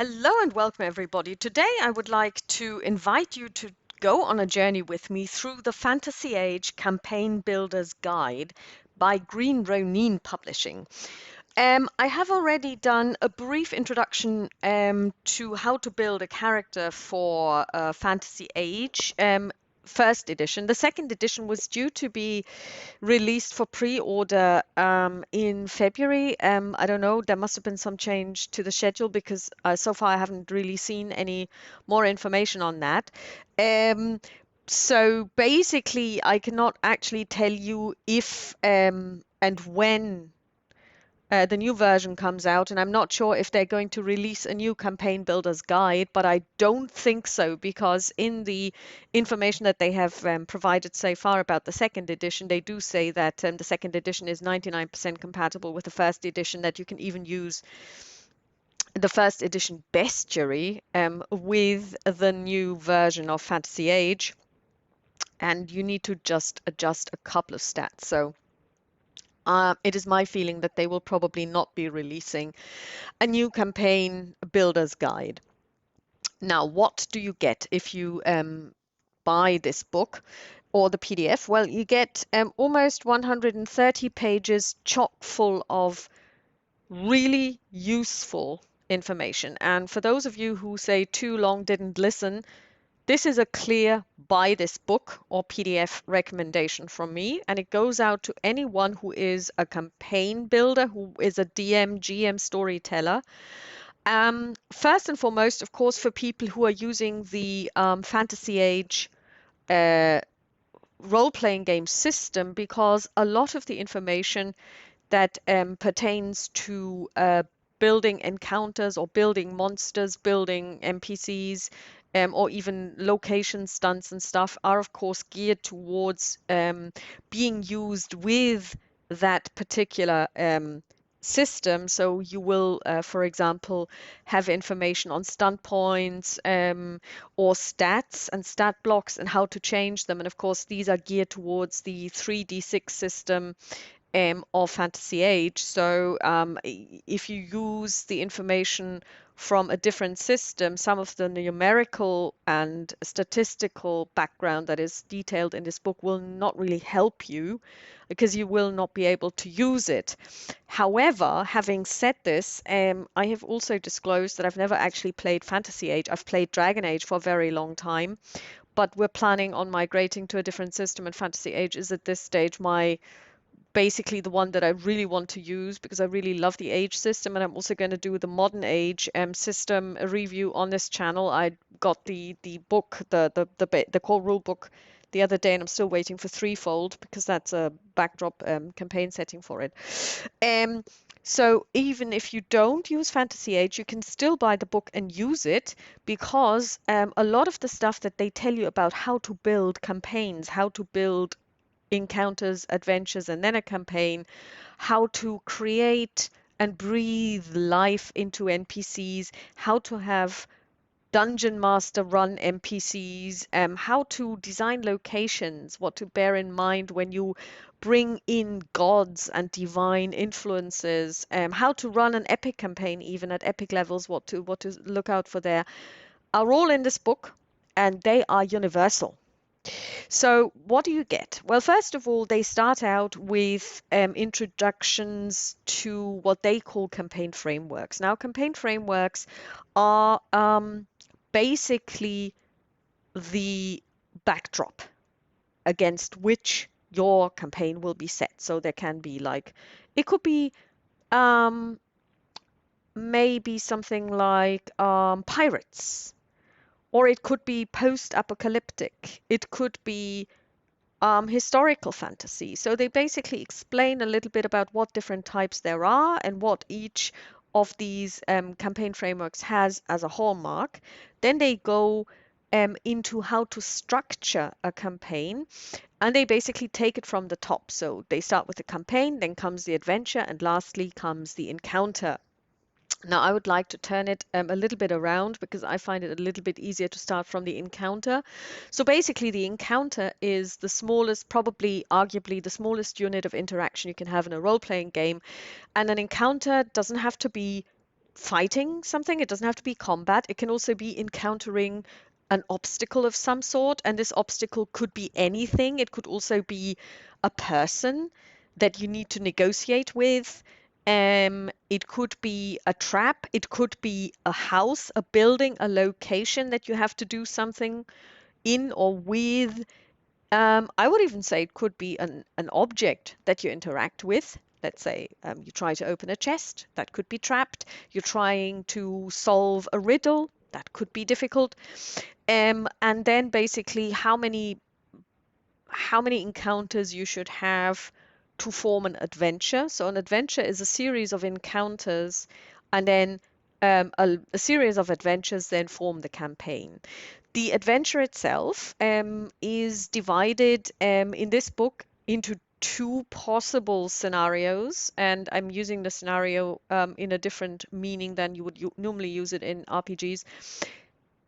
Hello and welcome, everybody. Today, I would like to invite you to go on a journey with me through the Fantasy Age Campaign Builder's Guide by Green Ronin Publishing. I have already done a brief introduction to how to build a character for Fantasy Age. First edition. The second edition was due to be released for pre-order in February. I don't know, there must have been some change to the schedule because so far I haven't really seen any more information on that. Um, so basically, I cannot actually tell you if and when the new version comes out, and I'm not sure if they're going to release a new campaign builder's guide, but I don't think so because in the information that they have provided so far about the second edition, they do say that the second edition is 99% compatible with the first edition, that you can even use the first edition bestiary with the new version of Fantasy Age, and you need to just adjust a couple of stats. So it is my feeling that they will probably not be releasing a new campaign builder's guide. Now, what do you get if you buy this book or the PDF? Well, you get almost 130 pages chock full of really useful information. And for those of you who say too long, didn't listen, this is a clear buy this book or PDF recommendation from me, and it goes out to anyone who is a campaign builder, who is a DM, GM storyteller. First and foremost, of course, for people who are using the Fantasy Age uh, role-playing game system, because a lot of the information that pertains to building encounters or building monsters, building NPCs, or even location stunts and stuff are, of course, geared towards being used with that particular system. So you will, for example, have information on stunt points or stats and stat blocks and how to change them. And of course, these are geared towards the 3d6 system of Fantasy Age. So if you use the information from a different system, some of the numerical and statistical background that is detailed in this book will not really help you because you will not be able to use it. However, having said this, I have also disclosed that I've never actually played Fantasy Age. I've played Dragon Age for a very long time, but we're planning on migrating to a different system, and Fantasy Age is at this stage my basically the one that I really want to use because I really love the age system, and I'm also going to do the modern age system review on this channel. I got the book, the core rule book the other day, and I'm still waiting for Threefold because that's a backdrop campaign setting for it. So even if you don't use Fantasy Age, you can still buy the book and use it because a lot of the stuff that they tell you about how to build campaigns, how to build encounters, adventures, and then a campaign, how to create and breathe life into NPCs, how to have dungeon master run NPCs, how to design locations, what to bear in mind when you bring in gods and divine influences, how to run an epic campaign even at epic levels, what to look out for there, are all in this book, and they are universal. So what do you get? Well, first of all, they start out with introductions to what they call campaign frameworks. Now, campaign frameworks are basically the backdrop against which your campaign will be set. So there can be like, it could be um, maybe something like pirates, or it could be post-apocalyptic. It could be historical fantasy. So they basically explain a little bit about what different types there are and what each of these campaign frameworks has as a hallmark. Then they go into how to structure a campaign, and they basically take it from the top. So they start with the campaign, then comes the adventure, and lastly comes the encounter. Now, I would like to turn it a little bit around because I find it a little bit easier to start from the encounter. So basically, the encounter is the smallest, probably arguably the smallest unit of interaction you can have in a role-playing game. And an encounter doesn't have to be fighting something. It doesn't have to be combat. It can also be encountering an obstacle of some sort, and this obstacle could be anything. It could also be a person that you need to negotiate with. It could be a trap. It could be a house, a building, a location that you have to do something in or with. I would even say it could be an object that you interact with. Let's say you try to open a chest, that could be trapped. You're trying to solve a riddle, that could be difficult. And then basically how many encounters you should have to form an adventure. So an adventure is a series of encounters, and then a series of adventures then form the campaign. The adventure itself is divided in this book into two possible scenarios, and I'm using the scenario in a different meaning than you would normally use it in RPGs.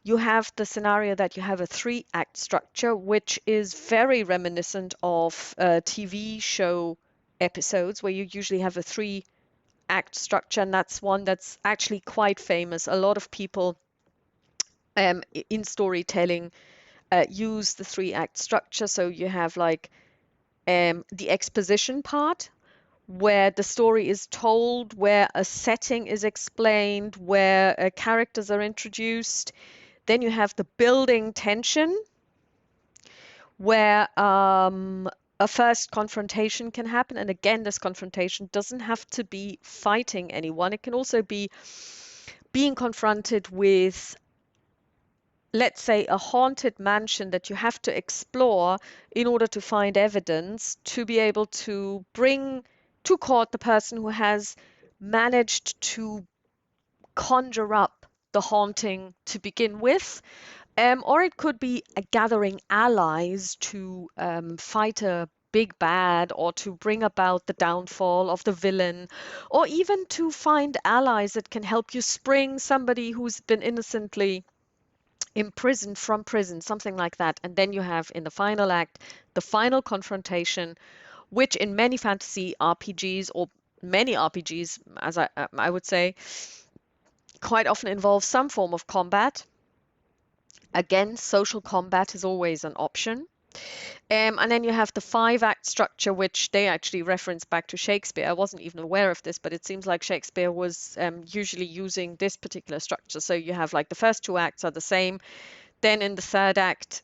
You have the scenario that you have a three-act structure, which is very reminiscent of TV show episodes, where you usually have a three-act structure, and that's one that's actually quite famous. A lot of people in storytelling use the three-act structure. So you have like the exposition part, where the story is told, where a setting is explained, where characters are introduced. Then you have the building tension, where a first confrontation can happen. And again, this confrontation doesn't have to be fighting anyone. It can also be being confronted with, let's say, a haunted mansion that you have to explore in order to find evidence to be able to bring to court the person who has managed to conjure up the haunting to begin with. Or it could be gathering allies to fight a big bad, or to bring about the downfall of the villain, or even to find allies that can help you spring somebody who's been innocently imprisoned from prison, something like that. And then you have in the final act the final confrontation, which in many fantasy RPGs, or many RPGs, as I would say, quite often involves some form of combat. Again, social combat is always an option. And then you have the five-act structure, which they actually reference back to Shakespeare. I wasn't even aware of this, but it seems like Shakespeare was usually using this particular structure. So you have like the first two acts are the same. Then in the third act,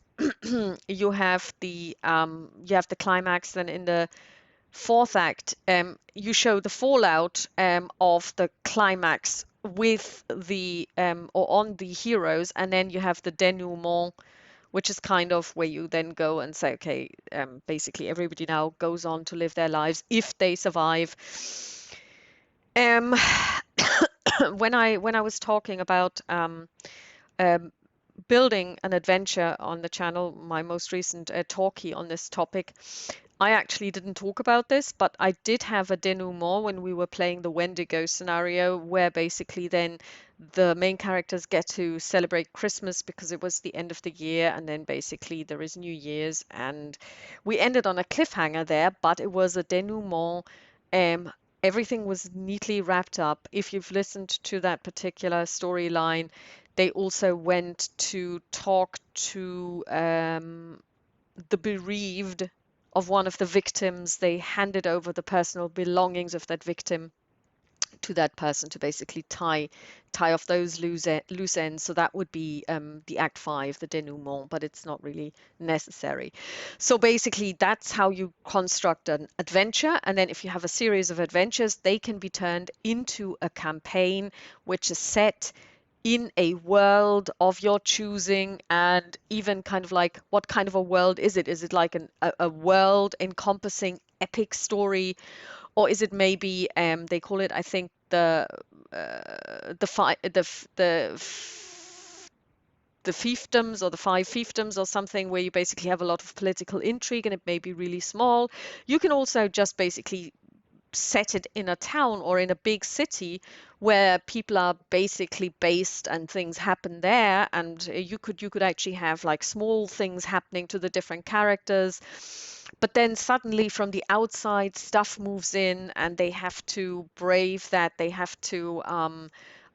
you have the climax. Then in the fourth act, you show the fallout of the climax with the or on the heroes, and then you have the denouement, which is kind of where you then go and say, okay, basically everybody now goes on to live their lives if they survive. Um, when I was talking about um, building an adventure on the channel, my most recent talkie on this topic, I actually didn't talk about this, but I did have a denouement when we were playing the Wendigo scenario, where basically then the main characters get to celebrate Christmas because it was the end of the year, and then basically there is New Year's, and we ended on a cliffhanger there, but it was a denouement. Um, Everything was neatly wrapped up. If you've listened to that particular storyline, they also went to talk to the bereaved of one of the victims. They handed over the personal belongings of that victim to that person to basically tie off those loose ends. So that would be the Act 5, the denouement, but it's not really necessary. So basically, that's how you construct an adventure. And then if you have a series of adventures, they can be turned into a campaign, which is set in a world of your choosing. And even kind of like, what kind of a world is it? Is it like a world encompassing epic story, or is it maybe they call it, I think, the fiefdoms, or the five fiefdoms, or something, where you basically have a lot of political intrigue and it may be really small. You can also just basically set it in a town or in a big city where people are basically based and things happen there, and you could actually have like small things happening to the different characters, but then suddenly from the outside stuff moves in and they have to brave that. They have to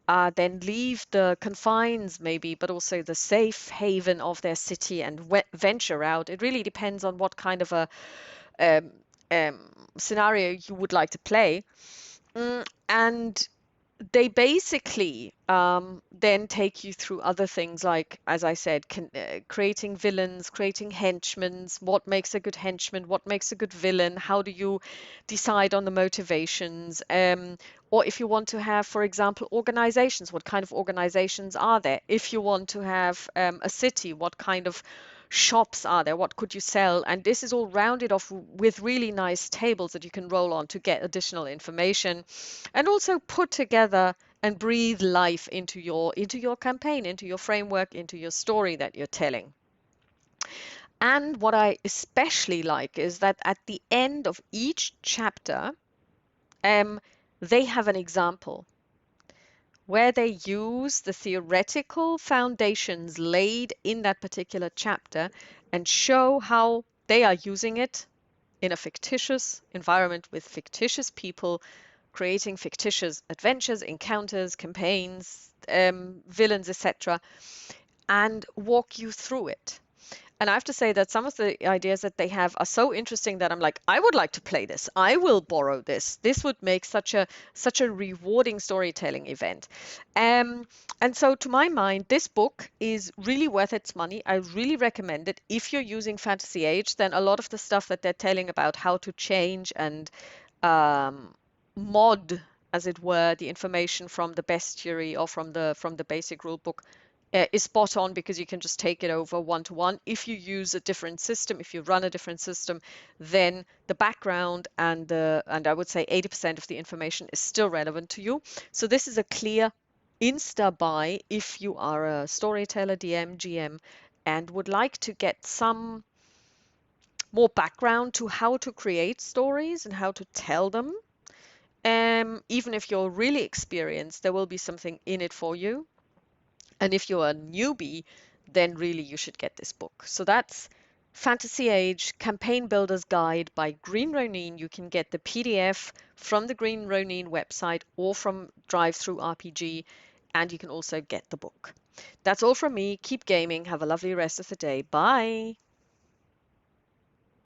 then leave the confines maybe, but also the safe haven of their city and venture out. It really depends on what kind of a um, um, scenario you would like to play. And they basically then take you through other things like, as I said, creating villains, creating henchmen, what makes a good henchman, what makes a good villain, how do you decide on the motivations, or if you want to have, for example, organizations, what kind of organizations are there? If you want to have a city, what kind of shops are there? What could you sell? And this is all rounded off with really nice tables that you can roll on to get additional information and also put together and breathe life into your campaign, into your framework, into your story that you're telling. And what I especially like is that at the end of each chapter, they have an example where they use the theoretical foundations laid in that particular chapter and show how they are using it in a fictitious environment with fictitious people, creating fictitious adventures, encounters, campaigns, villains, etc., and walk you through it. And I have to say that some of the ideas that they have are so interesting that I'm like, I would like to play this. I will borrow this. This would make such a rewarding storytelling event. Um, and so to my mind, this book is really worth its money. I really recommend it. If you're using Fantasy Age, then a lot of the stuff that they're telling about how to change and um, mod, as it were, the information from the bestiary or from the basic rule book is spot on because you can just take it over one to one. If you use a different system, if you run a different system, then the background and I would say 80% of the information is still relevant to you. So this is a clear insta buy if you are a storyteller, DM, GM, and would like to get some more background to how to create stories and how to tell them. Even if you're really experienced, there will be something in it for you. And if you're a newbie, then really you should get this book. So that's Fantasy Age Campaign Builder's Guide by Green Ronin. You can get the PDF from the Green Ronin website or from Drive-Through RPG, and you can also get the book. That's all from me. Keep gaming. Have a lovely rest of the day. Bye.